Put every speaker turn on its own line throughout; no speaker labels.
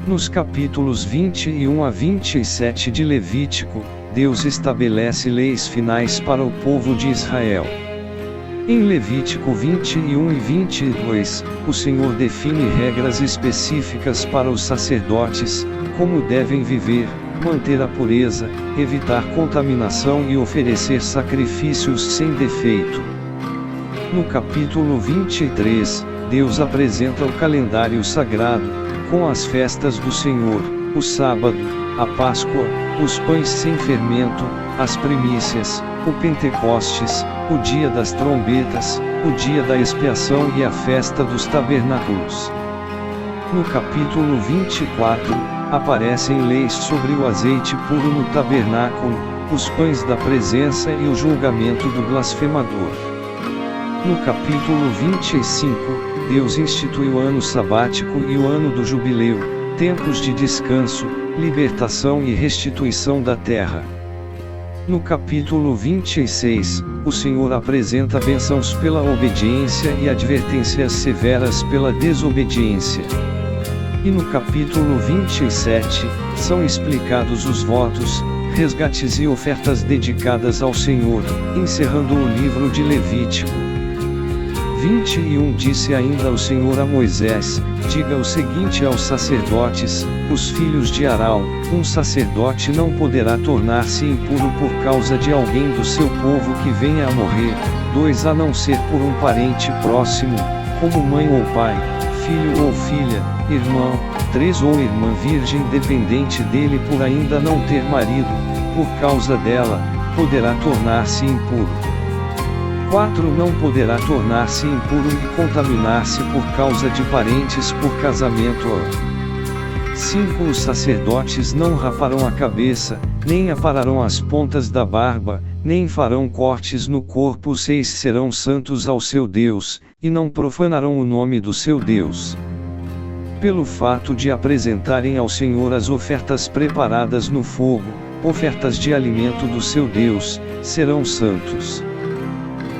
Nos capítulos 21 a 27 de Levítico, Deus estabelece leis finais para o povo de Israel. Em Levítico 21 e 22, o Senhor define regras específicas para os sacerdotes, como devem viver, manter a pureza, evitar contaminação e oferecer sacrifícios sem defeito. No capítulo 23, Deus apresenta o calendário sagrado, com as festas do Senhor, o sábado, a Páscoa, os pães sem fermento, as primícias, o Pentecostes, o dia das trombetas, o dia da expiação e a festa dos tabernáculos. No capítulo 24, aparecem leis sobre o azeite puro no tabernáculo, os pães da presença e o julgamento do blasfemador. No capítulo 25, Deus institui o ano sabático e o ano do jubileu, tempos de descanso, libertação e restituição da terra. No capítulo 26, o Senhor apresenta bênçãos pela obediência e advertências severas pela desobediência. E no capítulo 27, são explicados os votos, resgates e ofertas dedicadas ao Senhor, encerrando o livro de Levítico. 21 Disse ainda o Senhor a Moisés: diga o seguinte aos sacerdotes, os filhos de Arão: um sacerdote não poderá tornar-se impuro por causa de alguém do seu povo que venha a morrer, 2 a não ser por um parente próximo, como mãe ou pai, filho ou filha, irmão, 3 ou irmã virgem dependente dele por ainda não ter marido, por causa dela, poderá tornar-se impuro. 4 Não poderá tornar-se impuro e contaminar-se por causa de parentes por casamento. 5 Os sacerdotes não raparão a cabeça, nem apararão as pontas da barba, nem farão cortes no corpo. 6 Serão santos ao seu Deus, e não profanarão o nome do seu Deus. Pelo fato de apresentarem ao Senhor as ofertas preparadas no fogo, ofertas de alimento do seu Deus, serão santos.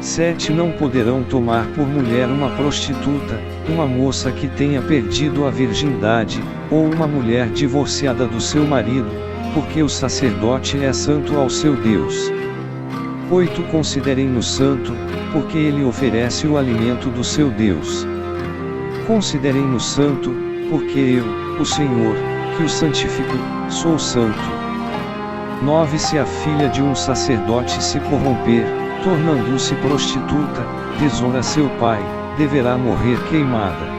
7 Não poderão tomar por mulher uma prostituta, uma moça que tenha perdido a virgindade, ou uma mulher divorciada do seu marido, porque o sacerdote é santo ao seu Deus. 8 Considerem-no santo, porque ele oferece o alimento do seu Deus. Considerem-no santo, porque eu, o Senhor, que o santifico, sou santo. 9 Se a filha de um sacerdote se corromper, tornando-se prostituta, desonra seu pai, deverá morrer queimada.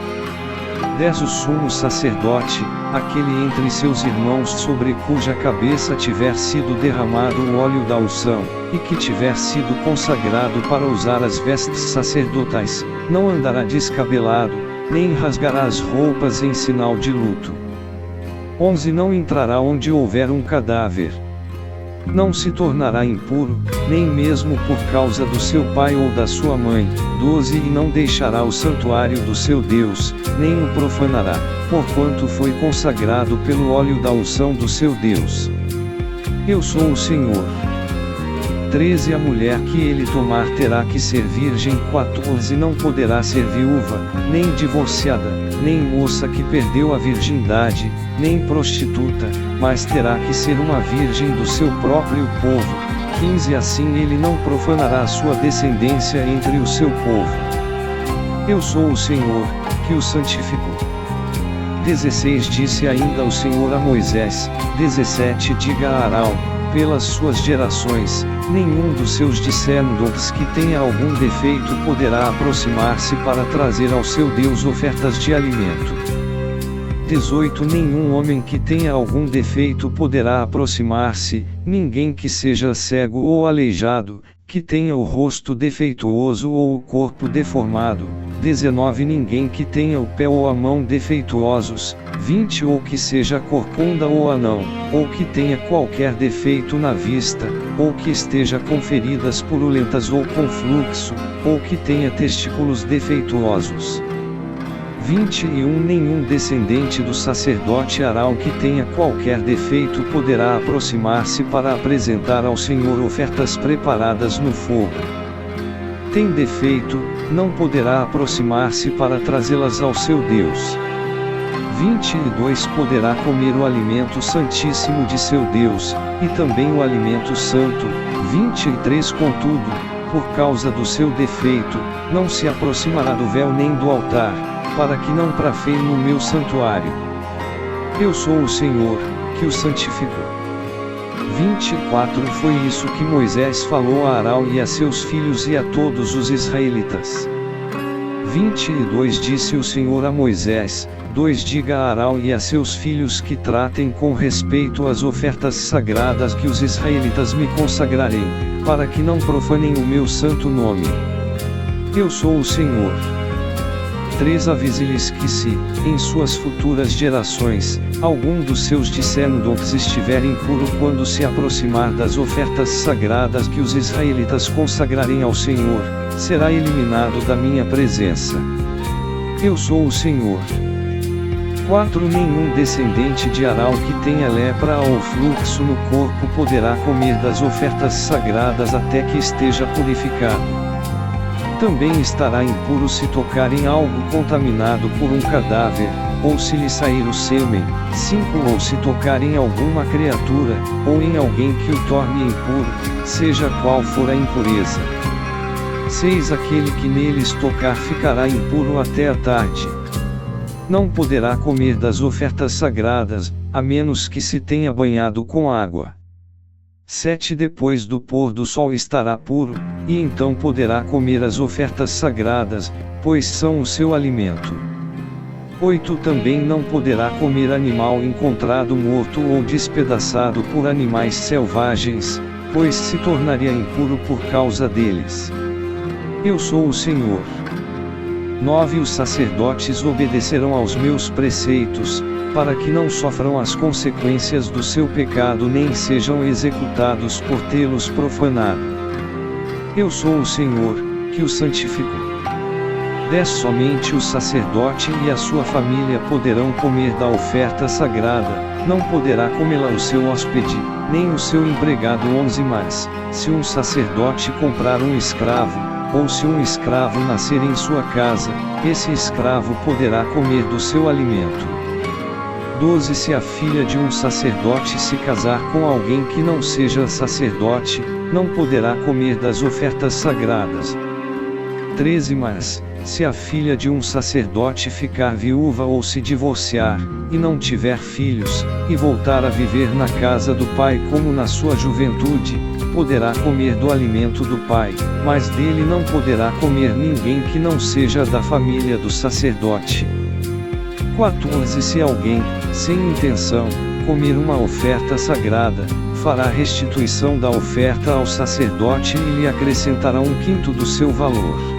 10 O sumo sacerdote, aquele entre seus irmãos sobre cuja cabeça tiver sido derramado o óleo da unção, e que tiver sido consagrado para usar as vestes sacerdotais, não andará descabelado, nem rasgará as roupas em sinal de luto. 11 Não entrará onde houver um cadáver. Não se tornará impuro, nem mesmo por causa do seu pai ou da sua mãe. 12 E não deixará o santuário do seu Deus, nem o profanará, porquanto foi consagrado pelo óleo da unção do seu Deus. Eu sou o Senhor. 13 A mulher que ele tomar terá que ser virgem. 14 Não poderá ser viúva, nem divorciada, nem moça que perdeu a virgindade, nem prostituta, mas terá que ser uma virgem do seu próprio povo. 15 Assim ele não profanará a sua descendência entre o seu povo. Eu sou o Senhor, que o santificou. 16 Disse ainda o Senhor a Moisés. 17 Diga a Arão, pelas suas gerações, nenhum dos seus descendentes que tenha algum defeito poderá aproximar-se para trazer ao seu Deus ofertas de alimento. 18 Nenhum homem que tenha algum defeito poderá aproximar-se, ninguém que seja cego ou aleijado, que tenha o rosto defeituoso ou o corpo deformado. 19 Ninguém que tenha o pé ou a mão defeituosos. 20 Ou que seja corcunda ou anão, ou que tenha qualquer defeito na vista, ou que esteja com feridas purulentas ou com fluxo, ou que tenha testículos defeituosos. 21 Nenhum descendente do sacerdote Arão que tenha qualquer defeito poderá aproximar-se para apresentar ao Senhor ofertas preparadas no fogo. Tem defeito, não poderá aproximar-se para trazê-las ao seu Deus. 22 Poderá comer o alimento santíssimo de seu Deus, e também o alimento santo. 23 Contudo, por causa do seu defeito, não se aproximará do véu nem do altar, para que não profane no meu santuário. Eu sou o Senhor, que o santificou. 24 Foi isso que Moisés falou a Arão e a seus filhos e a todos os israelitas. 22 Disse o Senhor a Moisés: 2 Diga a Arão e a seus filhos que tratem com respeito as ofertas sagradas que os israelitas me consagrarem, para que não profanem o meu santo nome. Eu sou o Senhor. 3 Avise-lhes que se, em suas futuras gerações, algum dos seus descendentes estiver impuro quando se aproximar das ofertas sagradas que os israelitas consagrarem ao Senhor, será eliminado da minha presença. Eu sou o Senhor. 4 Nenhum descendente de Arão que tenha lepra ou fluxo no corpo poderá comer das ofertas sagradas até que esteja purificado. Também estará impuro se tocar em algo contaminado por um cadáver, ou se lhe sair o sêmen. 5 Ou se tocar em alguma criatura, ou em alguém que o torne impuro, seja qual for a impureza. 6 Aquele que neles tocar ficará impuro até a tarde. Não poderá comer das ofertas sagradas, a menos que se tenha banhado com água. 7 Depois do pôr do sol estará puro, e então poderá comer as ofertas sagradas, pois são o seu alimento. 8 Também não poderá comer animal encontrado morto ou despedaçado por animais selvagens, pois se tornaria impuro por causa deles. Eu sou o Senhor. 9 Os sacerdotes obedecerão aos meus preceitos, para que não sofram as consequências do seu pecado nem sejam executados por tê-los profanado. Eu sou o Senhor, que o santificou. 10 Somente o sacerdote e a sua família poderão comer da oferta sagrada, não poderá comê-la o seu hóspede, nem o seu empregado. 11 Mas, se um sacerdote comprar um escravo, ou se um escravo nascer em sua casa, esse escravo poderá comer do seu alimento. 12 Se a filha de um sacerdote se casar com alguém que não seja sacerdote, não poderá comer das ofertas sagradas. 13 Mas, se a filha de um sacerdote ficar viúva ou se divorciar, e não tiver filhos, e voltar a viver na casa do pai como na sua juventude, poderá comer do alimento do pai, mas dele não poderá comer ninguém que não seja da família do sacerdote. 14 Se alguém, sem intenção, comer uma oferta sagrada, fará restituição da oferta ao sacerdote e lhe acrescentará 1/5 do seu valor.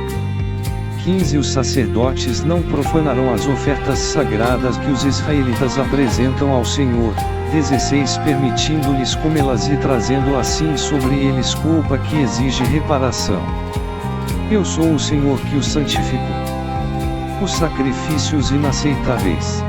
15 Os sacerdotes não profanarão as ofertas sagradas que os israelitas apresentam ao Senhor. 16 Permitindo-lhes comê-las e trazendo assim sobre eles culpa que exige reparação. Eu sou o Senhor que os santificou. Os sacrifícios inaceitáveis.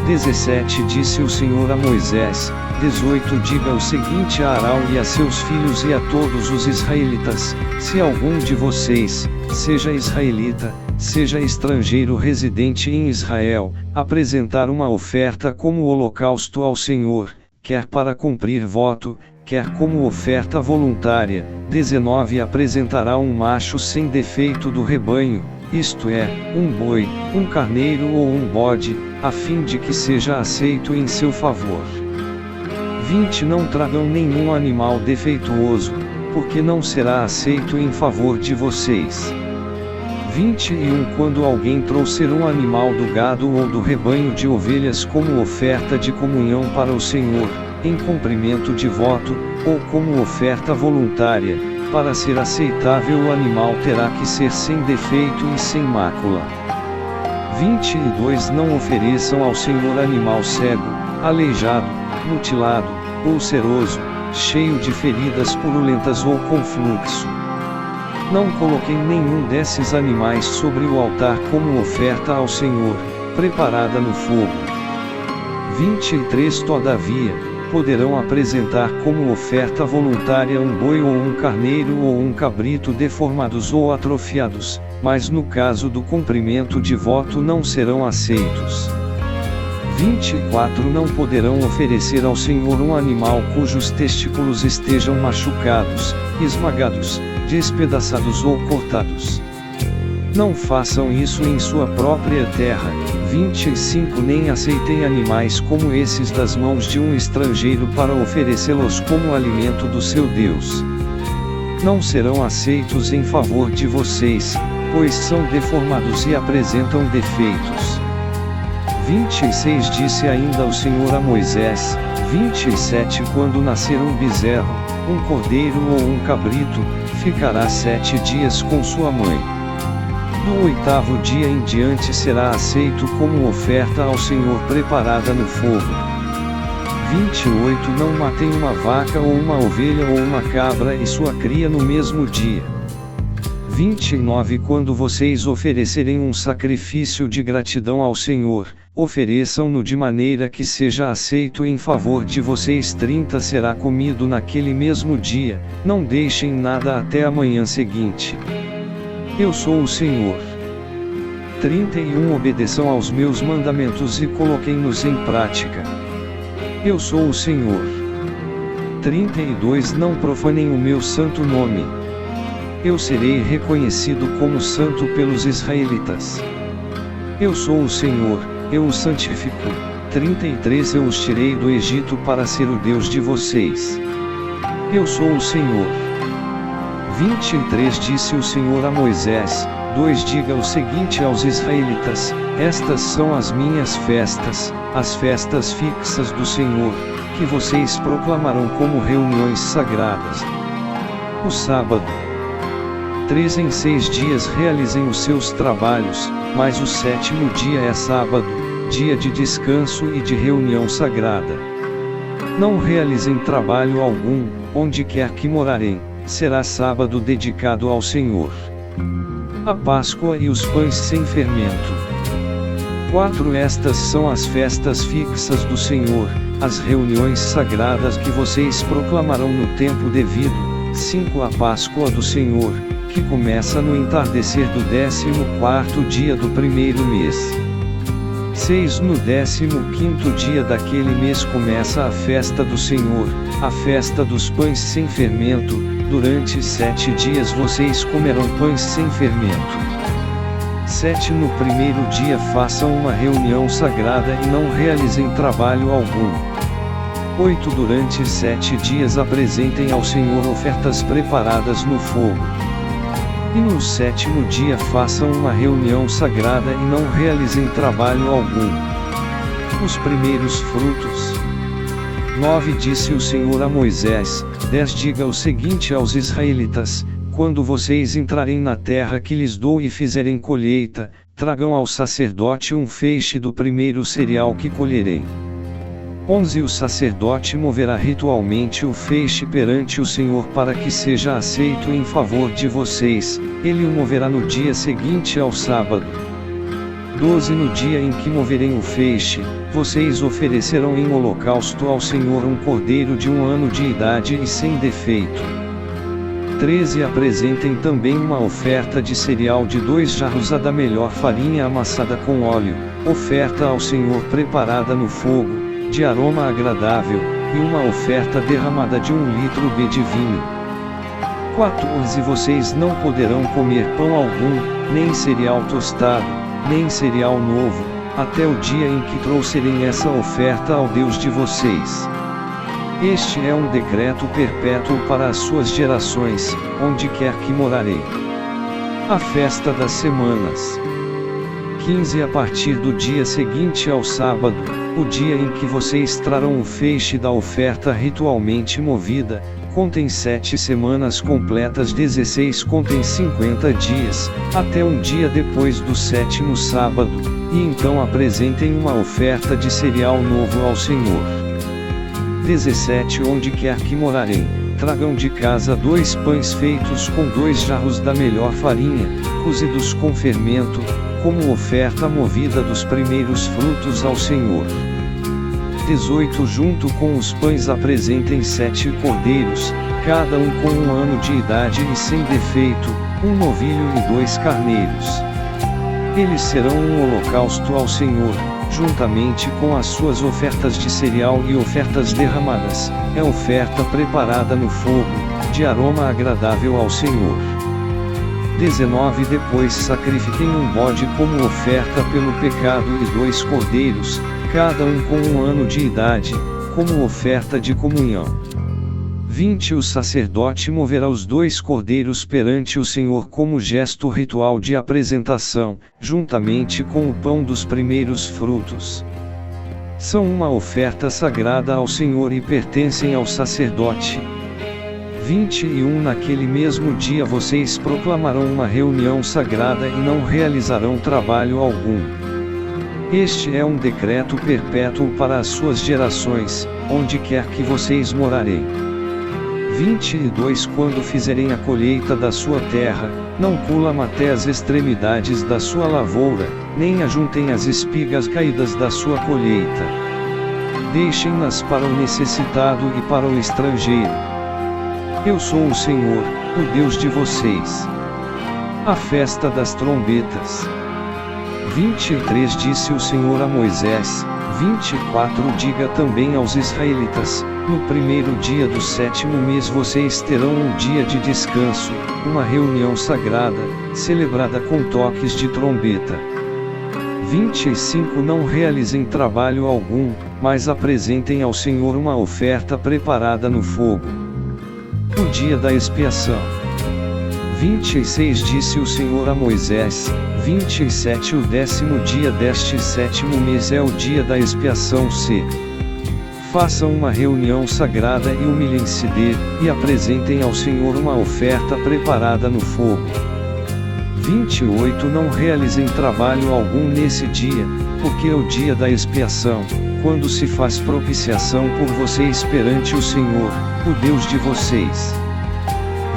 17 Disse o Senhor a Moisés. 18 Diga o seguinte a Arão e a seus filhos e a todos os israelitas: se algum de vocês, seja israelita, seja estrangeiro residente em Israel, apresentar uma oferta como holocausto ao Senhor, quer para cumprir voto, quer como oferta voluntária. 19 Apresentará um macho sem defeito do rebanho, isto é, um boi, um carneiro ou um bode, a fim de que seja aceito em seu favor. 20 Não tragam nenhum animal defeituoso, porque não será aceito em favor de vocês. 21 Quando alguém trouxer um animal do gado ou do rebanho de ovelhas como oferta de comunhão para o Senhor, em cumprimento de voto, ou como oferta voluntária, para ser aceitável o animal terá que ser sem defeito e sem mácula. 22 Não ofereçam ao Senhor animal cego, aleijado, mutilado, ulceroso, cheio de feridas purulentas ou com fluxo. Não coloquem nenhum desses animais sobre o altar como oferta ao Senhor, preparada no fogo. 23 Todavia, poderão apresentar como oferta voluntária um boi ou um carneiro ou um cabrito deformados ou atrofiados, mas no caso do cumprimento de voto não serão aceitos. 24 Não poderão oferecer ao Senhor um animal cujos testículos estejam machucados, esmagados, despedaçados ou cortados. Não façam isso em sua própria terra. 25 Nem aceitem animais como esses das mãos de um estrangeiro para oferecê-los como alimento do seu Deus. Não serão aceitos em favor de vocês, pois são deformados e apresentam defeitos. 26 Disse ainda o Senhor a Moisés. 27 Quando nascer um bezerro, um cordeiro ou um cabrito, ficará 7 dias com sua mãe. Do 8º dia em diante será aceito como oferta ao Senhor preparada no fogo. 28 Não matem uma vaca ou uma ovelha ou uma cabra e sua cria no mesmo dia. 29 Quando vocês oferecerem um sacrifício de gratidão ao Senhor, ofereçam-no de maneira que seja aceito em favor de vocês. 30 Será comido naquele mesmo dia, não deixem nada até a manhã seguinte. Eu sou o Senhor. 31 Obedeçam aos meus mandamentos e coloquem-nos em prática. Eu sou o Senhor. 32 Não profanem o meu santo nome. Eu serei reconhecido como santo pelos israelitas. Eu sou o Senhor, eu os santifico. 33 Eu os tirei do Egito para ser o Deus de vocês. Eu sou o Senhor. 23 Disse o Senhor a Moisés. 2 Diga o seguinte aos israelitas: estas são as minhas festas, as festas fixas do Senhor, que vocês proclamarão como reuniões sagradas. O sábado. 3 Em 6 dias realizem os seus trabalhos, mas o 7º dia é sábado, dia de descanso e de reunião sagrada. Não realizem trabalho algum, onde quer que morarem, será sábado dedicado ao Senhor. A Páscoa e os pães sem fermento. 4 Estas são as festas fixas do Senhor, as reuniões sagradas que vocês proclamarão no tempo devido. 5 A Páscoa do Senhor, que começa no entardecer do 14º dia do primeiro mês. 6 No 15º dia daquele mês começa a festa do Senhor, a festa dos pães sem fermento. Durante 7 dias vocês comerão pães sem fermento. 7 No primeiro dia façam uma reunião sagrada e não realizem trabalho algum. 8 Durante 7 dias apresentem ao Senhor ofertas preparadas no fogo. E no 7º dia façam uma reunião sagrada e não realizem trabalho algum. Os primeiros frutos. 9 Disse o Senhor a Moisés. 10 Diga o seguinte aos israelitas: quando vocês entrarem na terra que lhes dou e fizerem colheita, tragam ao sacerdote um feixe do primeiro cereal que colherem. 11 O sacerdote moverá ritualmente o feixe perante o Senhor para que seja aceito em favor de vocês. Ele o moverá no dia seguinte ao sábado. 12 No dia em que moverem o feixe, vocês oferecerão em holocausto ao Senhor um cordeiro de 1 ano de idade e sem defeito. 13 Apresentem também uma oferta de cereal de 2 jarros da melhor farinha amassada com óleo, oferta ao Senhor preparada no fogo, de aroma agradável, e uma oferta derramada de 1 litro de vinho. 14 Vocês não poderão comer pão algum, nem cereal tostado, nem cereal novo, até o dia em que trouxerem essa oferta ao Deus de vocês. Este é um decreto perpétuo para as suas gerações, onde quer que morarem. A festa das semanas. 15 A partir do dia seguinte ao sábado, o dia em que vocês trarão o feixe da oferta ritualmente movida, contem 7 semanas completas. 16 Contem 50 dias, até um dia depois do 7º sábado, e então apresentem uma oferta de cereal novo ao Senhor. 17 Onde quer que morarem, tragam de casa 2 pães feitos com 2 jarros da melhor farinha, cozidos com fermento, como oferta movida dos primeiros frutos ao Senhor. 18 Junto com os pães apresentem 7 cordeiros, cada um com 1 ano de idade e sem defeito, um novilho e 2 carneiros. Eles serão um holocausto ao Senhor, juntamente com as suas ofertas de cereal e ofertas derramadas, é oferta preparada no fogo, de aroma agradável ao Senhor. 19 Depois sacrifiquem um bode como oferta pelo pecado e 2 cordeiros, cada um com 1 ano de idade, como oferta de comunhão. 20 O sacerdote moverá os 2 cordeiros perante o Senhor como gesto ritual de apresentação, juntamente com o pão dos primeiros frutos. São uma oferta sagrada ao Senhor e pertencem ao sacerdote. 21 Naquele mesmo dia vocês proclamarão uma reunião sagrada e não realizarão trabalho algum. Este é um decreto perpétuo para as suas gerações, onde quer que vocês morarem. 22 Quando fizerem a colheita da sua terra, não culam até as extremidades da sua lavoura, nem ajuntem as espigas caídas da sua colheita. Deixem-nas para o necessitado e para o estrangeiro. Eu sou o Senhor, o Deus de vocês. A festa das trombetas. 23 Disse o Senhor a Moisés. 24 Diga também aos israelitas: no primeiro dia do 7º mês vocês terão um dia de descanso, uma reunião sagrada, celebrada com toques de trombeta. 25 Não realizem trabalho algum, mas apresentem ao Senhor uma oferta preparada no fogo. O dia da expiação. 26 Disse o Senhor a Moisés. 27 O 10º dia deste 7º mês é o dia da expiação. Façam uma reunião sagrada e humilhem-se e apresentem ao Senhor uma oferta preparada no fogo. 28 Não realizem trabalho algum nesse dia, porque é o dia da expiação, quando se faz propiciação por vocês perante o Senhor, o Deus de vocês.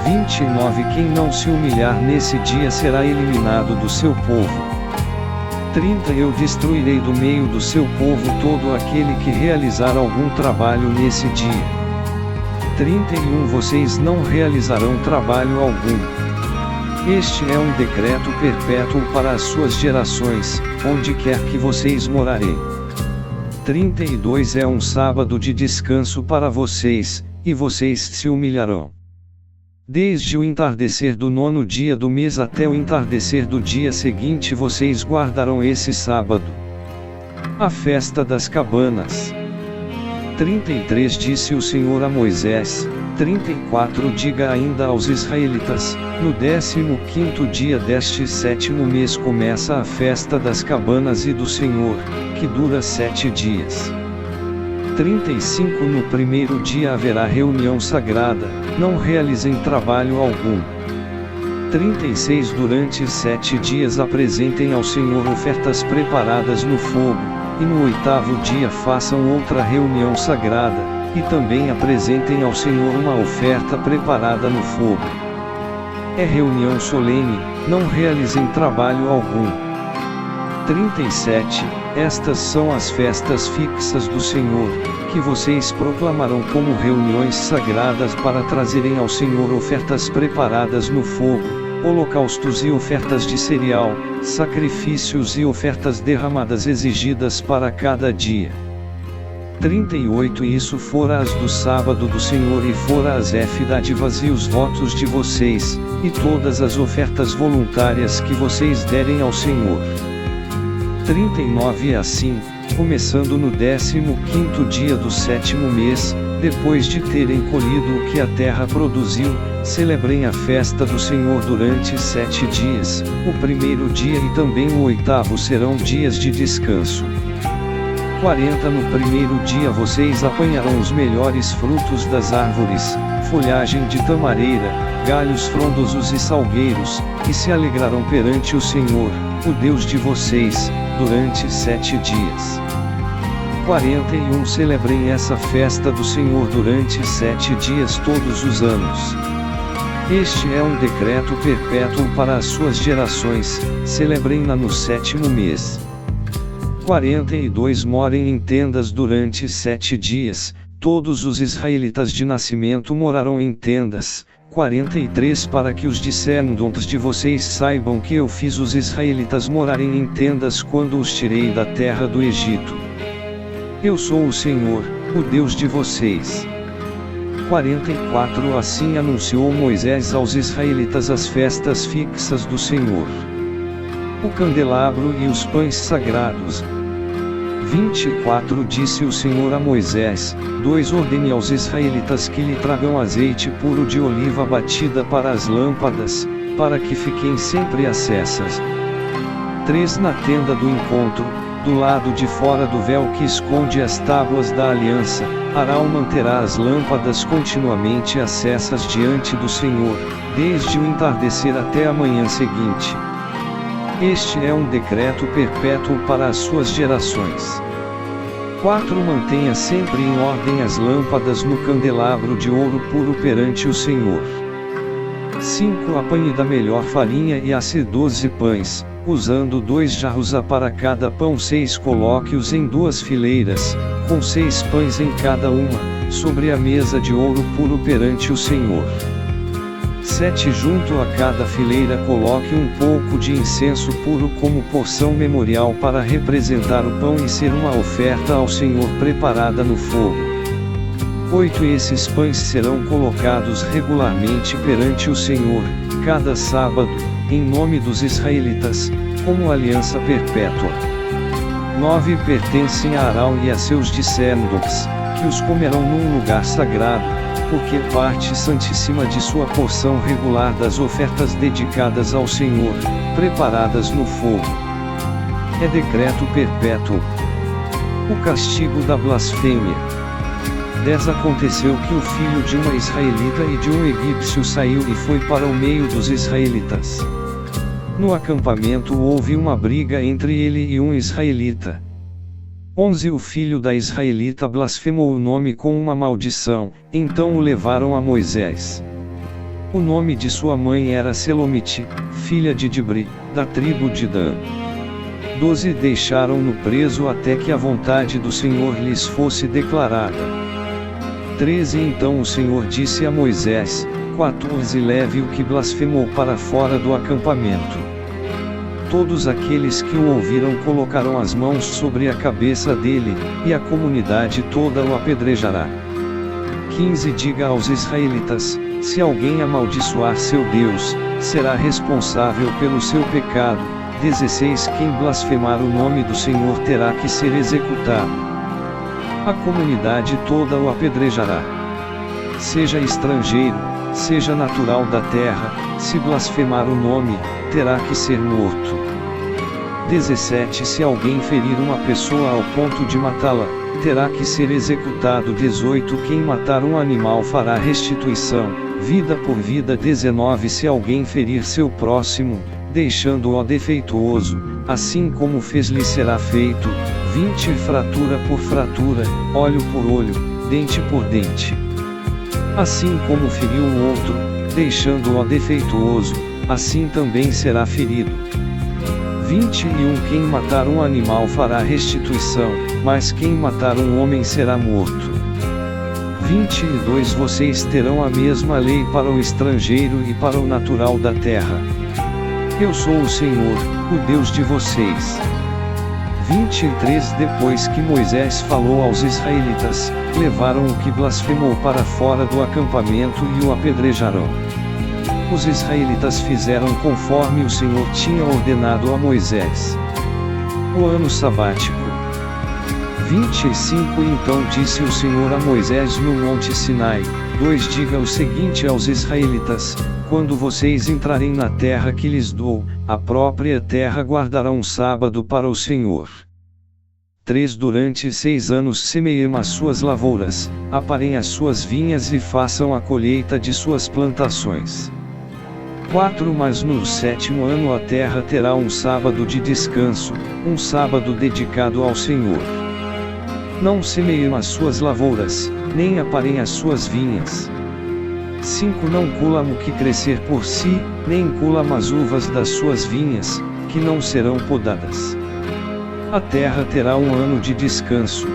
29 Quem não se humilhar nesse dia será eliminado do seu povo. 30 Eu destruirei do meio do seu povo todo aquele que realizar algum trabalho nesse dia. 31 Vocês não realizarão trabalho algum. Este é um decreto perpétuo para as suas gerações, onde quer que vocês morarem. 32 É um sábado de descanso para vocês, e vocês se humilharão. Desde o entardecer do 9º dia do mês até o entardecer do dia seguinte vocês guardarão esse sábado. A festa das cabanas. 33 Disse o Senhor a Moisés. 34 Diga ainda aos israelitas: no 15º dia deste 7º mês começa a festa das cabanas e do Senhor, que dura 7 dias. 35 No primeiro dia haverá reunião sagrada, não realizem trabalho algum. 36 Durante 7 dias apresentem ao Senhor ofertas preparadas no fogo, e no 8º dia façam outra reunião sagrada, e também apresentem ao Senhor uma oferta preparada no fogo. É reunião solene, não realizem trabalho algum. 37 Estas são as festas fixas do Senhor, que vocês proclamarão como reuniões sagradas para trazerem ao Senhor ofertas preparadas no fogo, holocaustos e ofertas de cereal, sacrifícios e ofertas derramadas exigidas para cada dia. 38 Isso fora as do sábado do Senhor e fora as dádivas e os votos de vocês, e todas as ofertas voluntárias que vocês derem ao Senhor. 39 Assim, começando no 15º dia do 7º mês, depois de terem colhido o que a terra produziu, celebrem a festa do Senhor durante 7 dias, o primeiro dia e também o 8º serão dias de descanso. 40 No primeiro dia vocês apanharão os melhores frutos das árvores, folhagem de tamareira, galhos frondosos e salgueiros, e se alegrarão perante o Senhor, o Deus de vocês, durante 7 dias. 41 Celebrem essa festa do Senhor durante 7 dias todos os anos. Este é um decreto perpétuo para as suas gerações, celebrem-na no 7º mês. 42 Morem em tendas durante 7 dias, todos os israelitas de nascimento morarão em tendas, 43 Para que os descendentes de vocês saibam que eu fiz os israelitas morarem em tendas quando os tirei da terra do Egito. Eu sou o Senhor, o Deus de vocês. 44 Assim anunciou Moisés aos israelitas as festas fixas do Senhor, o candelabro e os pães sagrados. 24 Disse o Senhor a Moisés: 2 Ordene aos israelitas que lhe tragam azeite puro de oliva batida para as lâmpadas, para que fiquem sempre acesas. 3 Na tenda do encontro, do lado de fora do véu que esconde as tábuas da aliança, Arão manterá as lâmpadas continuamente acesas diante do Senhor, desde o entardecer até a manhã seguinte. Este é um decreto perpétuo para as suas gerações. 4 Mantenha sempre em ordem as lâmpadas no candelabro de ouro puro perante o Senhor. 5 Apanhe da melhor farinha e asse 12 pães, usando 2 jarros para cada pão. 6 Coloque-os em 2 fileiras, com 6 pães em cada uma, sobre a mesa de ouro puro perante o Senhor. 7 Junto a cada fileira coloque um pouco de incenso puro como porção memorial para representar o pão e ser uma oferta ao Senhor preparada no fogo. 8 Esses pães serão colocados regularmente perante o Senhor, cada sábado, em nome dos israelitas, como aliança perpétua. 9 Pertencem a Arão e a seus descendentes, que os comerão num lugar sagrado, porque é parte santíssima de sua porção regular das ofertas dedicadas ao Senhor, preparadas no fogo. É decreto perpétuo. O castigo da blasfêmia. 10 Aconteceu que o filho de uma israelita e de um egípcio saiu e foi para o meio dos israelitas. No acampamento houve uma briga entre ele e um israelita. 11 O filho da israelita blasfemou o nome com uma maldição, então o levaram a Moisés. O nome de sua mãe era Selomite, filha de Dibri, da tribo de Dan. 12 Deixaram-no preso até que a vontade do Senhor lhes fosse declarada. 13 Então o Senhor disse a Moisés: 14 Leve o que blasfemou para fora do acampamento. Todos aqueles que o ouviram colocarão as mãos sobre a cabeça dele, e a comunidade toda o apedrejará. 15 Diga aos israelitas: se alguém amaldiçoar seu Deus, será responsável pelo seu pecado. 16 Quem blasfemar o nome do Senhor terá que ser executado. A comunidade toda o apedrejará. Seja estrangeiro, seja natural da terra, se blasfemar o nome, terá que ser morto. 17 Se alguém ferir uma pessoa ao ponto de matá-la, terá que ser executado. 18 Quem matar um animal fará restituição, vida por vida. 19 Se alguém ferir seu próximo, deixando-o defeituoso, assim como fez lhe será feito. 20 Fratura por fratura, olho por olho, dente por dente. Assim como feriu um outro, deixando-o defeituoso, assim também será ferido. 21 Quem matar um animal fará restituição, mas quem matar um homem será morto. 22 Vocês terão a mesma lei para o estrangeiro e para o natural da terra. Eu sou o Senhor, o Deus de vocês. 23 Depois que Moisés falou aos israelitas, levaram o que blasfemou para fora do acampamento e o apedrejarão. Os israelitas fizeram conforme o Senhor tinha ordenado a Moisés. O ano sabático. 25 Então disse o Senhor a Moisés no monte Sinai: 2 Diga o seguinte aos israelitas: quando vocês entrarem na terra que lhes dou, a própria terra guardará um sábado para o Senhor. 3 Durante 6 anos semeiem as suas lavouras, aparem as suas vinhas e façam a colheita de suas plantações. 4 Mas no 7º ano a terra terá um sábado de descanso, um sábado dedicado ao Senhor. Não semeiem as suas lavouras, nem aparem as suas vinhas. 5 Não colham o que crescer por si, nem colham as uvas das suas vinhas, que não serão podadas. A terra terá um ano de descanso.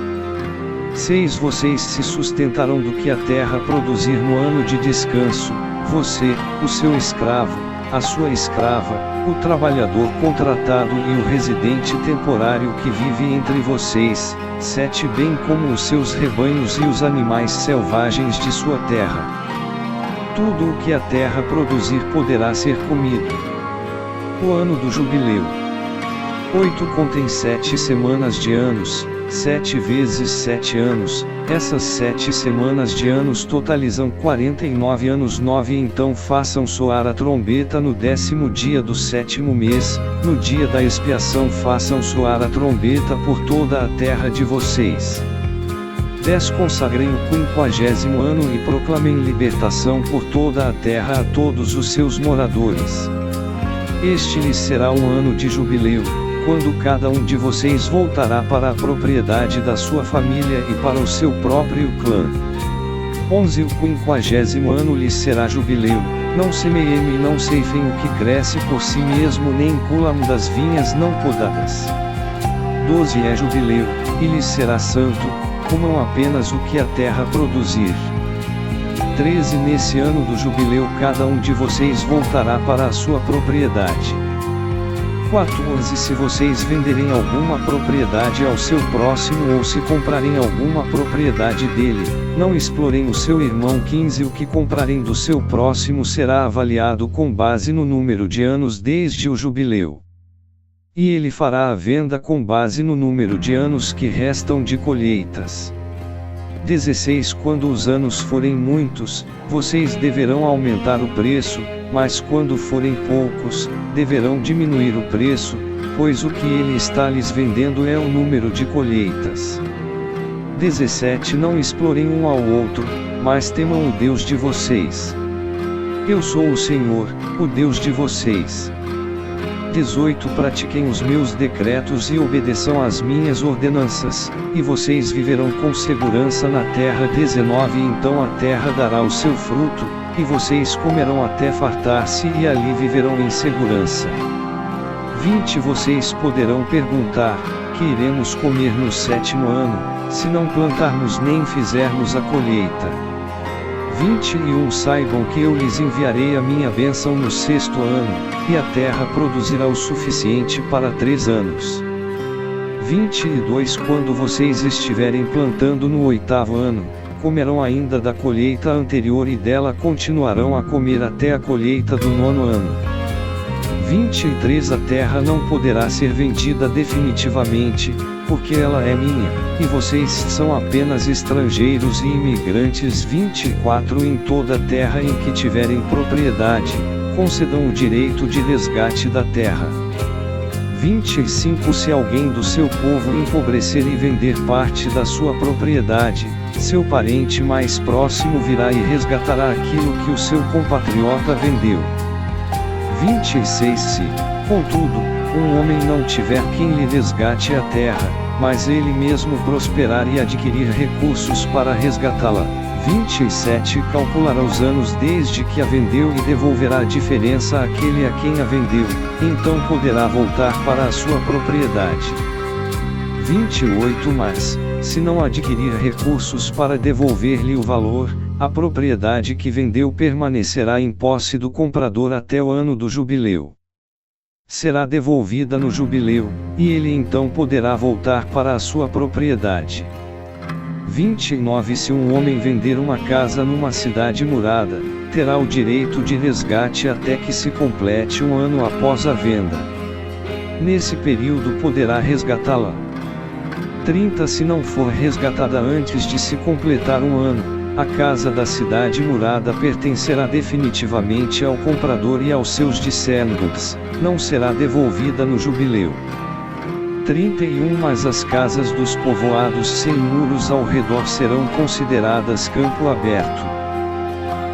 6 Vocês se sustentarão do que a terra produzir no ano de descanso, você, o seu escravo, a sua escrava, o trabalhador contratado e o residente temporário que vive entre vocês, 7 bem como os seus rebanhos e os animais selvagens de sua terra. Tudo o que a terra produzir poderá ser comido. O ano do jubileu. 8 contém 7 semanas de anos, 7 vezes 7 anos, essas 7 semanas de anos totalizam 49 anos 9. Então façam soar a trombeta no 10º dia do 7º mês, no dia da expiação façam soar a trombeta por toda a terra de vocês. 10 Consagrem o 50º ano e proclamem libertação por toda a terra a todos os seus moradores. Este lhes será um ano de jubileu, quando cada um de vocês voltará para a propriedade da sua família e para o seu próprio clã. 11 O 50º ano lhes será jubileu, não semeiem e não ceifem o que cresce por si mesmo nem culam das vinhas não podadas. 12 É jubileu, e lhes será santo, comam apenas o que a terra produzir. 13 Nesse ano do jubileu cada um de vocês voltará para a sua propriedade. 14 Se vocês venderem alguma propriedade ao seu próximo ou se comprarem alguma propriedade dele, não explorem o seu irmão. 15 O que comprarem do seu próximo será avaliado com base no número de anos desde o jubileu. E ele fará a venda com base no número de anos que restam de colheitas. 16 Quando os anos forem muitos, vocês deverão aumentar o preço, mas quando forem poucos, deverão diminuir o preço, pois o que ele está lhes vendendo é o número de colheitas. 17 Não explorem um ao outro, mas temam o Deus de vocês. Eu sou o Senhor, o Deus de vocês. 18 Pratiquem os meus decretos e obedeçam às minhas ordenanças, e vocês viverão com segurança na terra. 19 Então a terra dará o seu fruto, e vocês comerão até fartar-se e ali viverão em segurança. 20 Vocês poderão perguntar: que iremos comer no 7º ano, se não plantarmos nem fizermos a colheita? 21 Saibam que eu lhes enviarei a minha bênção no 6º ano, e a terra produzirá o suficiente para 3 anos. 22 Quando vocês estiverem plantando no 8º ano, comerão ainda da colheita anterior e dela continuarão a comer até a colheita do 9º ano. 23 A terra não poderá ser vendida definitivamente, porque ela é minha, e vocês são apenas estrangeiros e imigrantes. 24 Em toda a terra em que tiverem propriedade, concedam o direito de resgate da terra. 25 Se alguém do seu povo empobrecer e vender parte da sua propriedade, seu parente mais próximo virá e resgatará aquilo que o seu compatriota vendeu. 26 Se, contudo, um homem não tiver quem lhe resgate a terra, mas ele mesmo prosperar e adquirir recursos para resgatá-la. 27 Calculará os anos desde que a vendeu e devolverá a diferença àquele a quem a vendeu, então poderá voltar para a sua propriedade. 28 Mas, se não adquirir recursos para devolver-lhe o valor, a propriedade que vendeu permanecerá em posse do comprador até o ano do jubileu. Será devolvida no jubileu, e ele então poderá voltar para a sua propriedade. 29 Se um homem vender uma casa numa cidade murada, terá o direito de resgate até que se complete um ano após a venda. Nesse período poderá resgatá-la. 30 Se não for resgatada antes de se completar um ano, a casa da cidade murada pertencerá definitivamente ao comprador e aos seus descendentes, não será devolvida no jubileu. 31 Mas as casas dos povoados sem muros ao redor serão consideradas campo aberto.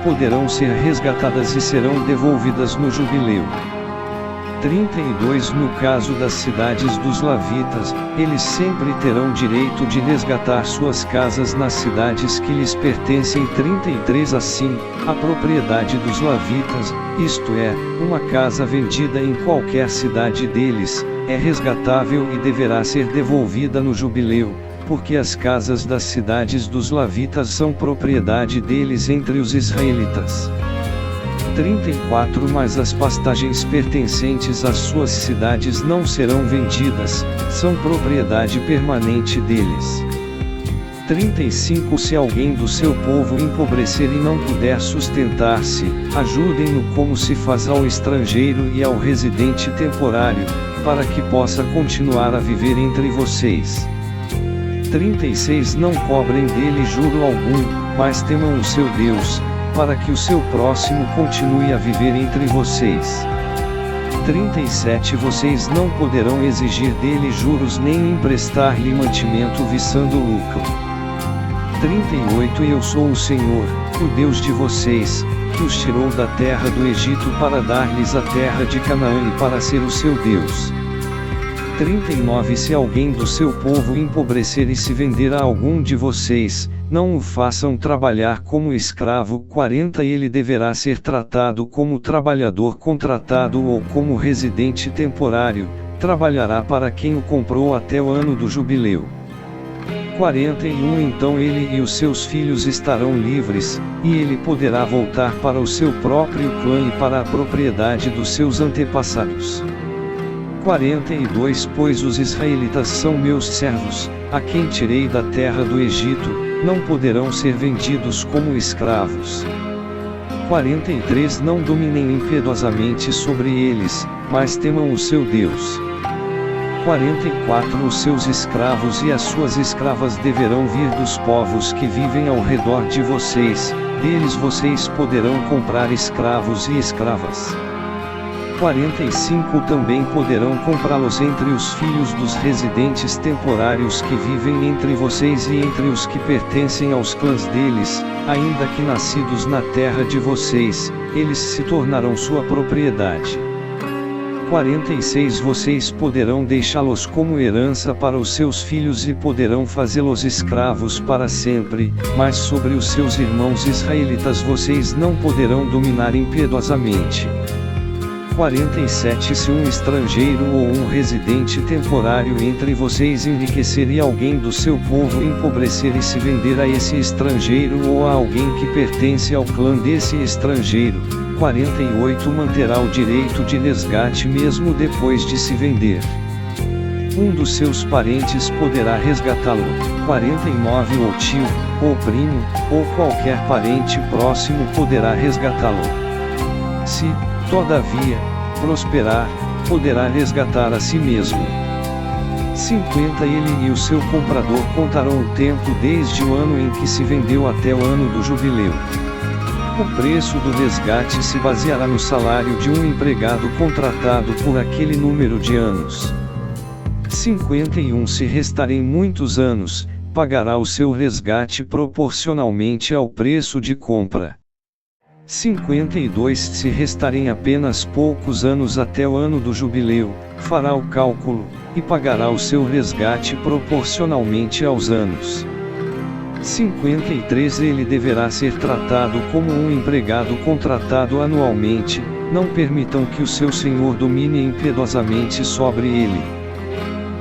Poderão ser resgatadas e serão devolvidas no jubileu. 32 No caso das cidades dos Lavitas, eles sempre terão direito de resgatar suas casas nas cidades que lhes pertencem. 33 Assim, a propriedade dos Lavitas, isto é, uma casa vendida em qualquer cidade deles, é resgatável e deverá ser devolvida no jubileu, porque as casas das cidades dos Lavitas são propriedade deles entre os israelitas. 34 Mas as pastagens pertencentes às suas cidades não serão vendidas, são propriedade permanente deles. 35 Se alguém do seu povo empobrecer e não puder sustentar-se, ajudem-no como se faz ao estrangeiro e ao residente temporário, para que possa continuar a viver entre vocês. 36 Não cobrem dele juro algum, mas temam o seu Deus, para que o seu próximo continue a viver entre vocês. 37 Vocês não poderão exigir dele juros nem emprestar-lhe mantimento visando lucro. 38 Eu sou o Senhor, o Deus de vocês, que os tirou da terra do Egito para dar-lhes a terra de Canaã e para ser o seu Deus. 39 Se alguém do seu povo empobrecer e se vender a algum de vocês, não o façam trabalhar como escravo. 40 Ele deverá ser tratado como trabalhador contratado ou como residente temporário, trabalhará para quem o comprou até o ano do jubileu. 41 Então ele e os seus filhos estarão livres, e ele poderá voltar para o seu próprio clã e para a propriedade dos seus antepassados. 42 Pois os israelitas são meus servos, a quem tirei da terra do Egito, não poderão ser vendidos como escravos. 43 Não dominem impiedosamente sobre eles, mas temam o seu Deus. 44 Os seus escravos e as suas escravas deverão vir dos povos que vivem ao redor de vocês, deles vocês poderão comprar escravos e escravas. 45 Também poderão comprá-los entre os filhos dos residentes temporários que vivem entre vocês e entre os que pertencem aos clãs deles, ainda que nascidos na terra de vocês, eles se tornarão sua propriedade. 46 Vocês poderão deixá-los como herança para os seus filhos e poderão fazê-los escravos para sempre, mas sobre os seus irmãos israelitas vocês não poderão dominar impiedosamente. 47 Se um estrangeiro ou um residente temporário entre vocês enriquecer e alguém do seu povo empobrecer e se vender a esse estrangeiro ou a alguém que pertence ao clã desse estrangeiro, 48 Manterá o direito de resgate mesmo depois de se vender. Um dos seus parentes poderá resgatá-lo. 49 Ou tio, ou primo, ou qualquer parente próximo poderá resgatá-lo. Se, todavia, prosperar, poderá resgatar a si mesmo. 50 Ele e o seu comprador contarão o tempo desde o ano em que se vendeu até o ano do jubileu. O preço do resgate se baseará no salário de um empregado contratado por aquele número de anos. 51 Se restarem muitos anos, pagará o seu resgate proporcionalmente ao preço de compra. 52 Se restarem apenas poucos anos até o ano do jubileu, fará o cálculo, e pagará o seu resgate proporcionalmente aos anos. 53 Ele deverá ser tratado como um empregado contratado anualmente, não permitam que o seu senhor domine impiedosamente sobre ele.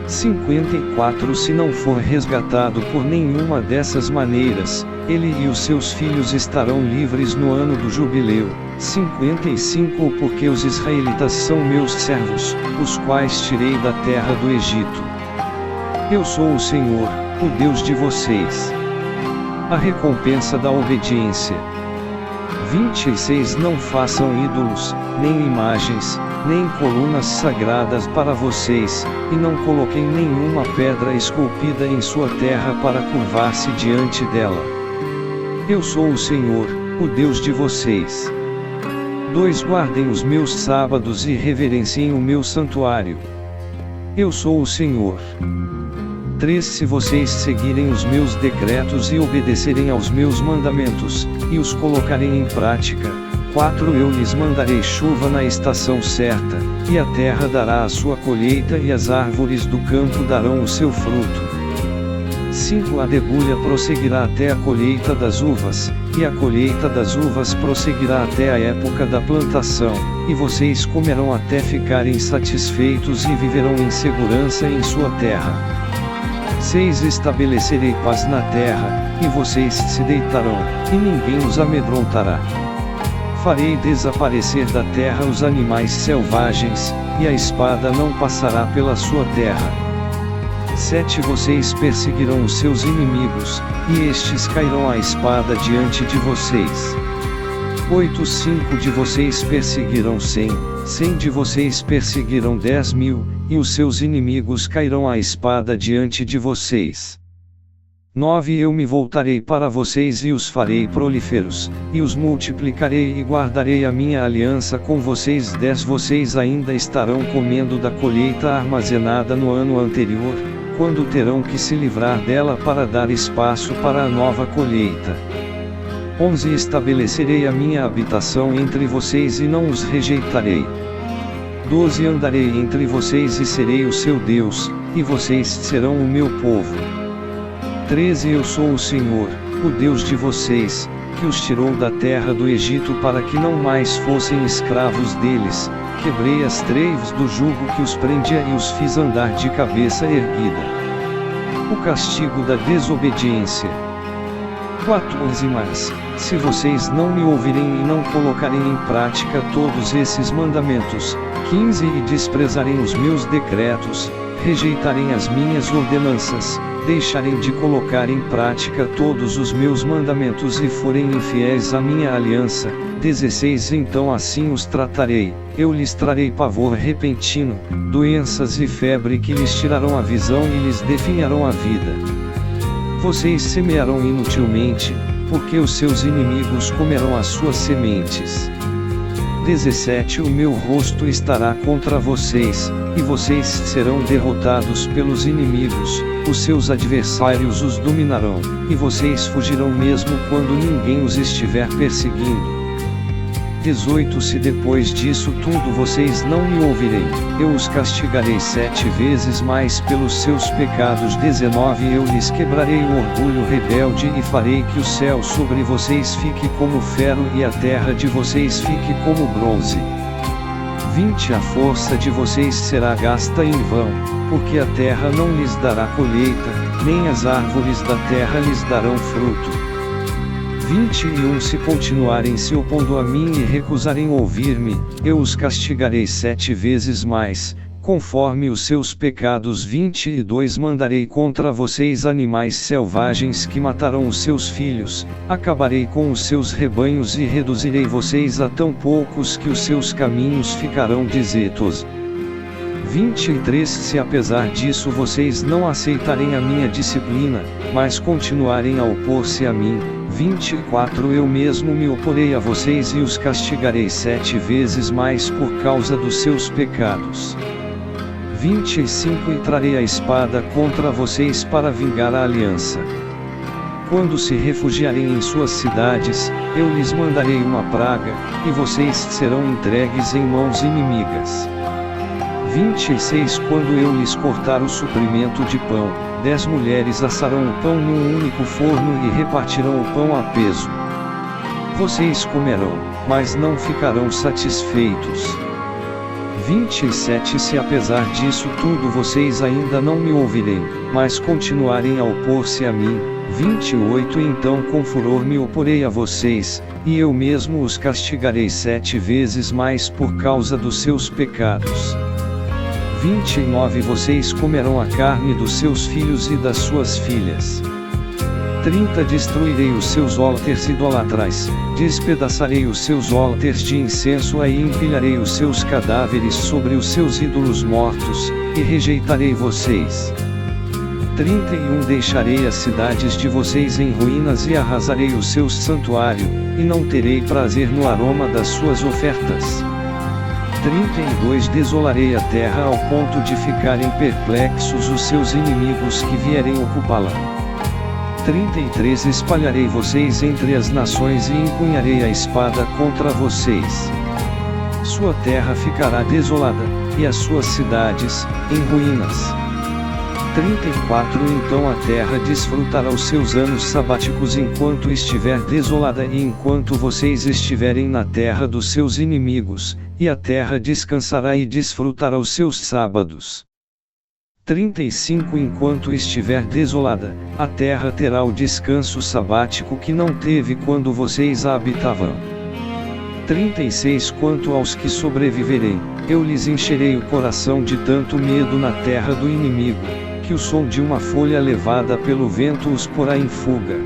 54 Se não for resgatado por nenhuma dessas maneiras, ele e os seus filhos estarão livres no ano do jubileu. 55 Porque os israelitas são meus servos, os quais tirei da terra do Egito. Eu sou o Senhor, o Deus de vocês. A recompensa da obediência. 26 Não façam ídolos, nem imagens, nem colunas sagradas para vocês, e não coloquem nenhuma pedra esculpida em sua terra para curvar-se diante dela. Eu sou o Senhor, o Deus de vocês. 2 Guardem os meus sábados e reverenciem o meu santuário. Eu sou o Senhor. 3 Se vocês seguirem os meus decretos e obedecerem aos meus mandamentos, e os colocarem em prática, 4 Eu lhes mandarei chuva na estação certa, e a terra dará a sua colheita e as árvores do campo darão o seu fruto. 5 A debulha prosseguirá até a colheita das uvas, e a colheita das uvas prosseguirá até a época da plantação, e vocês comerão até ficarem satisfeitos e viverão em segurança em sua terra. 6 Estabelecerei paz na terra, e vocês se deitarão, e ninguém os amedrontará. Farei desaparecer da terra os animais selvagens, e a espada não passará pela sua terra. 7 Vocês perseguirão os seus inimigos, e estes cairão à espada diante de vocês. 8 5 de vocês perseguirão 100, 100 de vocês perseguirão 10.000, e os seus inimigos cairão à espada diante de vocês. 9 Eu me voltarei para vocês e os farei prolíferos, e os multiplicarei e guardarei a minha aliança com vocês. 10 Vocês ainda estarão comendo da colheita armazenada no ano anterior, quando terão que se livrar dela para dar espaço para a nova colheita. 11 Estabelecerei a minha habitação entre vocês e não os rejeitarei. 12 Andarei entre vocês e serei o seu Deus, e vocês serão o meu povo. 13 Eu sou o Senhor, o Deus de vocês, que os tirou da terra do Egito para que não mais fossem escravos deles. Quebrei as trevas do jugo que os prendia e os fiz andar de cabeça erguida. O castigo da desobediência. 14 Mas, se vocês não me ouvirem e não colocarem em prática todos esses mandamentos, 15 E desprezarem os meus decretos, rejeitarem as minhas ordenanças, deixarem de colocar em prática todos os meus mandamentos e forem infiéis à minha aliança, 16 Então assim os tratarei, eu lhes trarei pavor repentino, doenças e febre que lhes tirarão a visão e lhes definharão a vida. Vocês semearão inutilmente, porque os seus inimigos comerão as suas sementes. 17 O meu rosto estará contra vocês, e vocês serão derrotados pelos inimigos, os seus adversários os dominarão, e vocês fugirão mesmo quando ninguém os estiver perseguindo. 18 Se depois disso tudo vocês não me ouvirem, eu os castigarei 7 vezes mais pelos seus pecados. 19 Eu lhes quebrarei o orgulho rebelde e farei que o céu sobre vocês fique como ferro e a terra de vocês fique como bronze. 20 A força de vocês será gasta em vão, porque a terra não lhes dará colheita, nem as árvores da terra lhes darão fruto. 21 Se continuarem se opondo a mim e recusarem ouvir-me, eu os castigarei 7 vezes mais, conforme os seus pecados. 22 Mandarei contra vocês animais selvagens que matarão os seus filhos, acabarei com os seus rebanhos e reduzirei vocês a tão poucos que os seus caminhos ficarão desertos. 23 Se apesar disso vocês não aceitarem a minha disciplina, mas continuarem a opor-se a mim, 24 Eu mesmo me oporei a vocês e os castigarei 7 vezes mais por causa dos seus pecados. 25 E trarei a espada contra vocês para vingar a aliança. Quando se refugiarem em suas cidades, eu lhes mandarei uma praga, e vocês serão entregues em mãos inimigas. 26 Quando eu lhes cortar o suprimento de pão, 10 mulheres assarão o pão num único forno e repartirão o pão a peso. Vocês comerão, mas não ficarão satisfeitos. 27 Se apesar disso tudo vocês ainda não me ouvirem, mas continuarem a opor-se a mim, 28 Então com furor me oporei a vocês, e eu mesmo os castigarei 7 vezes mais por causa dos seus pecados. 29 Vocês comerão a carne dos seus filhos e das suas filhas. 30 Destruirei os seus altares idolatrais, despedaçarei os seus altares de incenso e empilharei os seus cadáveres sobre os seus ídolos mortos, e rejeitarei vocês. 31 Deixarei as cidades de vocês em ruínas e arrasarei os seus santuários, e não terei prazer no aroma das suas ofertas. 32 Desolarei a terra ao ponto de ficarem perplexos os seus inimigos que vierem ocupá-la. 33 Espalharei vocês entre as nações e empunharei a espada contra vocês. Sua terra ficará desolada, e as suas cidades, em ruínas. 34 Então a terra desfrutará os seus anos sabáticos enquanto estiver desolada e enquanto vocês estiverem na terra dos seus inimigos, e a terra descansará e desfrutará os seus sábados. 35 Enquanto estiver desolada, a terra terá o descanso sabático que não teve quando vocês a habitavam. 36 Quanto aos que sobreviverem, eu lhes encherei o coração de tanto medo na terra do inimigo, que o som de uma folha levada pelo vento os porá em fuga.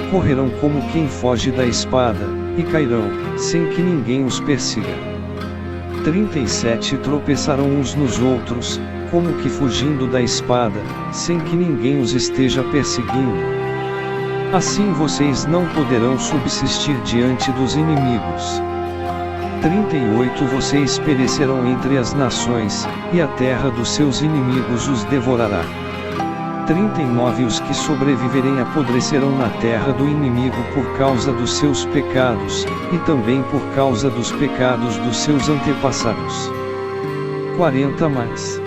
Correrão como quem foge da espada, e cairão, sem que ninguém os persiga. 37 Tropeçarão uns nos outros, como que fugindo da espada, sem que ninguém os esteja perseguindo. Assim vocês não poderão subsistir diante dos inimigos. 38 Vocês perecerão entre as nações, e a terra dos seus inimigos os devorará. 39 Os que sobreviverem apodrecerão na terra do inimigo por causa dos seus pecados, e também por causa dos pecados dos seus antepassados. 40 Mas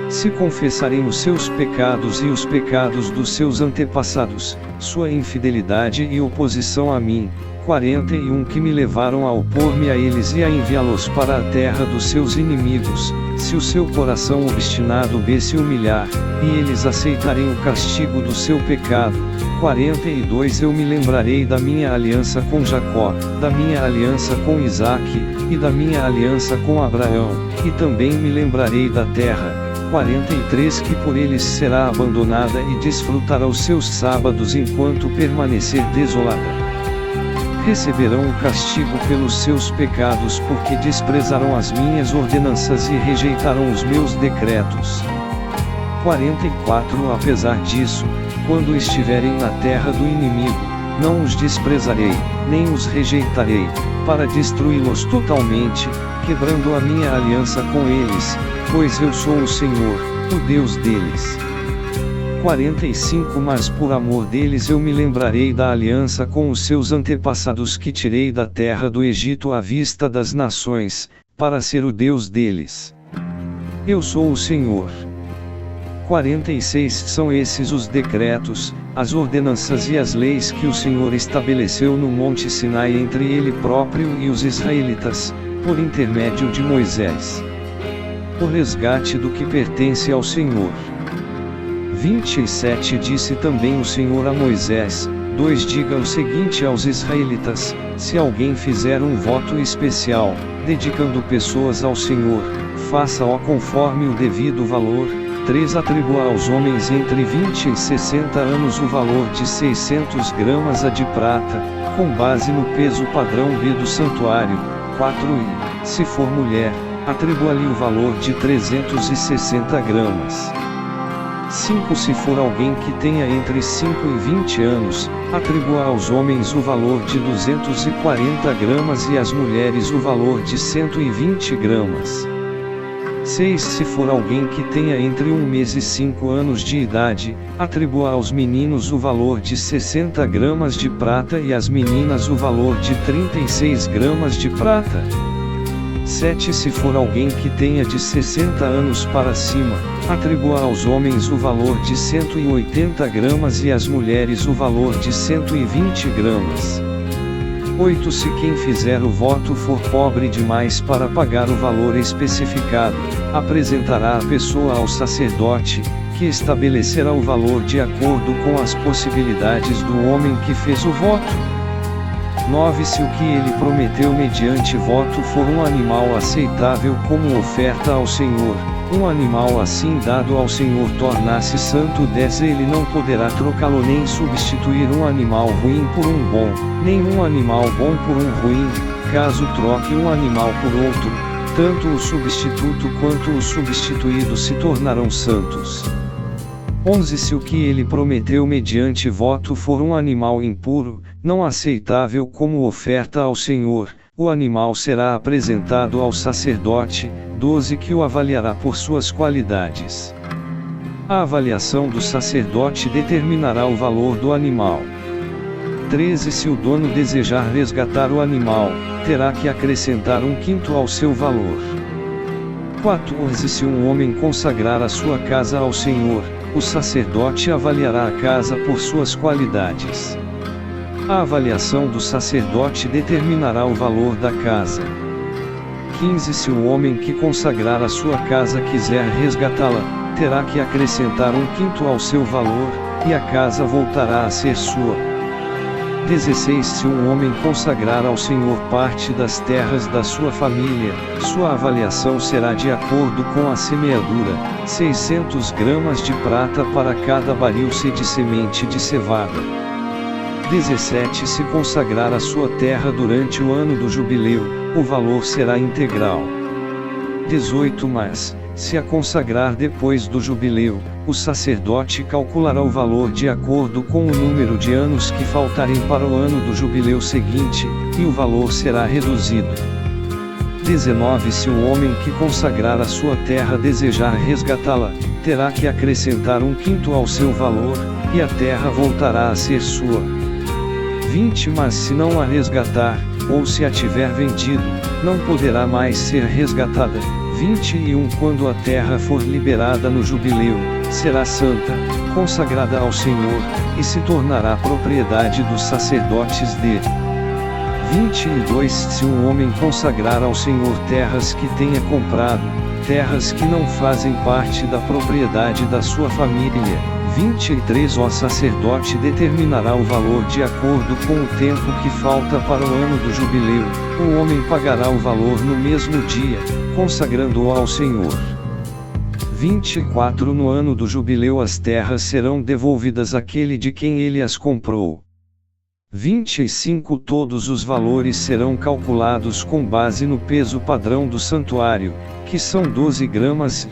se confessarem os seus pecados e os pecados dos seus antepassados, sua infidelidade e oposição a mim, 41 Que me levaram a opor-me a eles e a enviá-los para a terra dos seus inimigos, se o seu coração obstinado se humilhar, e eles aceitarem o castigo do seu pecado. 42 Eu me lembrarei da minha aliança com Jacó, da minha aliança com Isaque, e da minha aliança com Abraão, e também me lembrarei da terra. 43 Que por eles será abandonada e desfrutará os seus sábados enquanto permanecer desolada. Receberão o castigo pelos seus pecados porque desprezarão as minhas ordenanças e rejeitaram os meus decretos. 44 Apesar disso, quando estiverem na terra do inimigo, não os desprezarei, nem os rejeitarei, para destruí-los totalmente, quebrando a minha aliança com eles, pois eu sou o Senhor, o Deus deles. 45 Mas por amor deles eu me lembrarei da aliança com os seus antepassados que tirei da terra do Egito à vista das nações, para ser o Deus deles. Eu sou o Senhor. 46 São esses os decretos, as ordenanças e as leis que o Senhor estabeleceu no Monte Sinai entre ele próprio e os israelitas, por intermédio de Moisés. O resgate do que pertence ao Senhor. 27 Disse também o Senhor a Moisés: 2 Diga o seguinte aos israelitas: se alguém fizer um voto especial, dedicando pessoas ao Senhor, faça-o conforme o devido valor. 3 Atribua aos homens entre 20 e 60 anos o valor de 600 gramas de prata, com base no peso padrão B do santuário. 4 E, se for mulher, atribua-lhe o valor de 360 gramas. 5 Se for alguém que tenha entre 5 e 20 anos, atribua aos homens o valor de 240 gramas e às mulheres o valor de 120 gramas. 6 Se for alguém que tenha entre 1 mês e 5 anos de idade, atribua aos meninos o valor de 60 gramas de prata e às meninas o valor de 36 gramas de prata. 7 Se for alguém que tenha de 60 anos para cima, atribua aos homens o valor de 180 gramas e às mulheres o valor de 120 gramas. 8 Se quem fizer o voto for pobre demais para pagar o valor especificado, apresentará a pessoa ao sacerdote, que estabelecerá o valor de acordo com as possibilidades do homem que fez o voto. 9 Se o que ele prometeu mediante voto for um animal aceitável como oferta ao Senhor, um animal assim dado ao Senhor tornar-se santo. 10 Ele não poderá trocá-lo nem substituir um animal ruim por um bom, nem um animal bom por um ruim. Caso troque um animal por outro, tanto o substituto quanto o substituído se tornarão santos. 11 Se o que ele prometeu mediante voto for um animal impuro, não aceitável como oferta ao Senhor, o animal será apresentado ao sacerdote. 12 Que o avaliará por suas qualidades. A avaliação do sacerdote determinará o valor do animal. 13 Se o dono desejar resgatar o animal, terá que acrescentar 1/5 ao seu valor. 14 Se um homem consagrar a sua casa ao Senhor, o sacerdote avaliará a casa por suas qualidades. A avaliação do sacerdote determinará o valor da casa. 15 Se o homem que consagrar a sua casa quiser resgatá-la, terá que acrescentar 1/5 ao seu valor, e a casa voltará a ser sua. 16 Se um homem consagrar ao Senhor parte das terras da sua família, sua avaliação será de acordo com a semeadura, 600 gramas de prata para cada baril de semente de cevada. 17 Se consagrar a sua terra durante o ano do jubileu, o valor será integral. 18 Mas, se a consagrar depois do jubileu, o sacerdote calculará o valor de acordo com o número de anos que faltarem para o ano do jubileu seguinte, e o valor será reduzido. 19 Se o homem que consagrar a sua terra desejar resgatá-la, terá que acrescentar 1/5 ao seu valor, e a terra voltará a ser sua. 20 Mas se não a resgatar, ou se a tiver vendido, não poderá mais ser resgatada. 21 Quando a terra for liberada no jubileu, será santa, consagrada ao Senhor, e se tornará propriedade dos sacerdotes de 22 Se um homem consagrar ao Senhor terras que tenha comprado, terras que não fazem parte da propriedade da sua família, 23 O sacerdote determinará o valor de acordo com o tempo que falta para o ano do jubileu, o homem pagará o valor no mesmo dia, consagrando-o ao Senhor. 24 No ano do jubileu as terras serão devolvidas àquele de quem ele as comprou. 25 Todos os valores serão calculados com base no peso padrão do santuário, que são 12 gramas.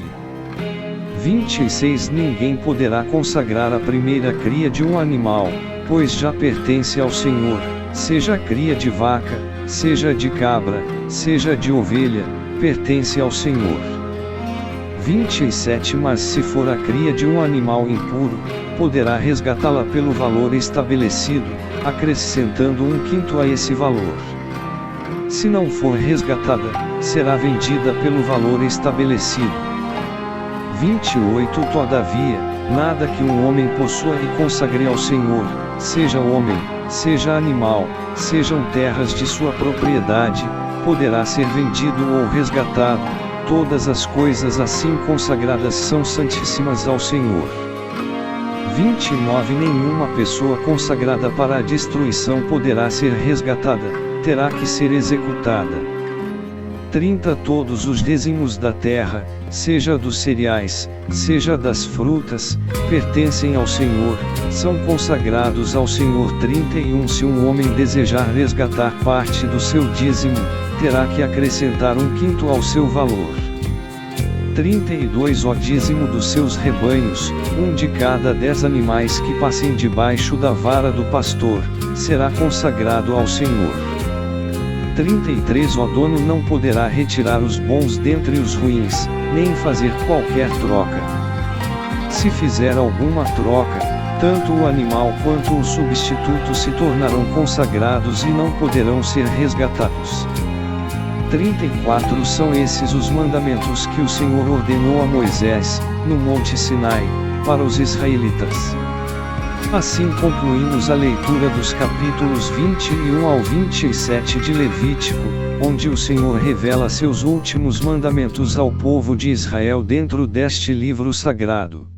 26 Ninguém poderá consagrar a primeira cria de um animal, pois já pertence ao Senhor, seja a cria de vaca, seja de cabra, seja de ovelha, pertence ao Senhor. 27 Mas se for a cria de um animal impuro, poderá resgatá-la pelo valor estabelecido, acrescentando 1/5 a esse valor. Se não for resgatada, será vendida pelo valor estabelecido. 28 Todavia, nada que um homem possua e consagre ao Senhor, seja homem, seja animal, sejam terras de sua propriedade, poderá ser vendido ou resgatado. Todas as coisas assim consagradas são santíssimas ao Senhor. 29 Nenhuma pessoa consagrada para a destruição poderá ser resgatada, terá que ser executada. 30 Todos os dízimos da terra, seja dos cereais, seja das frutas, pertencem ao Senhor, são consagrados ao Senhor. 31 Se um homem desejar resgatar parte do seu dízimo, terá que acrescentar 1/5 ao seu valor. 32 O dízimo dos seus rebanhos, um de cada 10 animais que passem debaixo da vara do pastor, será consagrado ao Senhor. 33 O dono não poderá retirar os bons dentre os ruins, nem fazer qualquer troca. Se fizer alguma troca, tanto o animal quanto o substituto se tornarão consagrados e não poderão ser resgatados. 34 São esses os mandamentos que o Senhor ordenou a Moisés, no Monte Sinai, para os israelitas. Assim concluímos a leitura dos capítulos 21 ao 27 de Levítico, onde o Senhor revela seus últimos mandamentos ao povo de Israel dentro deste livro sagrado.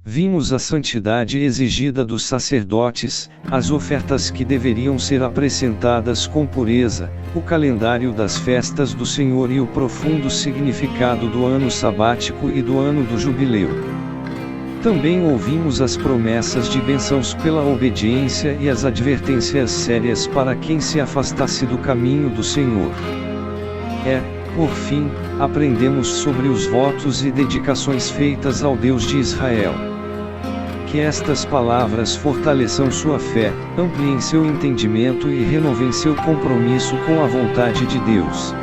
Vimos a santidade exigida dos sacerdotes, as ofertas que deveriam ser apresentadas com pureza, o calendário das festas do Senhor e o profundo significado do ano sabático e do ano do jubileu. Também ouvimos as promessas de bênçãos pela obediência e as advertências sérias para quem se afastasse do caminho do Senhor. Por fim, aprendemos sobre os votos e dedicações feitas ao Deus de Israel. Que estas palavras fortaleçam sua fé, ampliem seu entendimento e renovem seu compromisso com a vontade de Deus.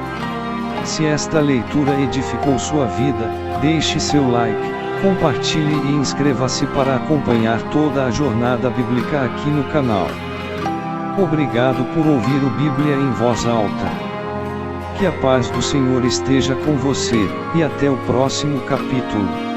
Se esta leitura edificou sua vida, deixe seu like, compartilhe e inscreva-se para acompanhar toda a jornada bíblica aqui no canal. Obrigado por ouvir o Bíblia em voz alta. Que a paz do Senhor esteja com você, e até o próximo capítulo.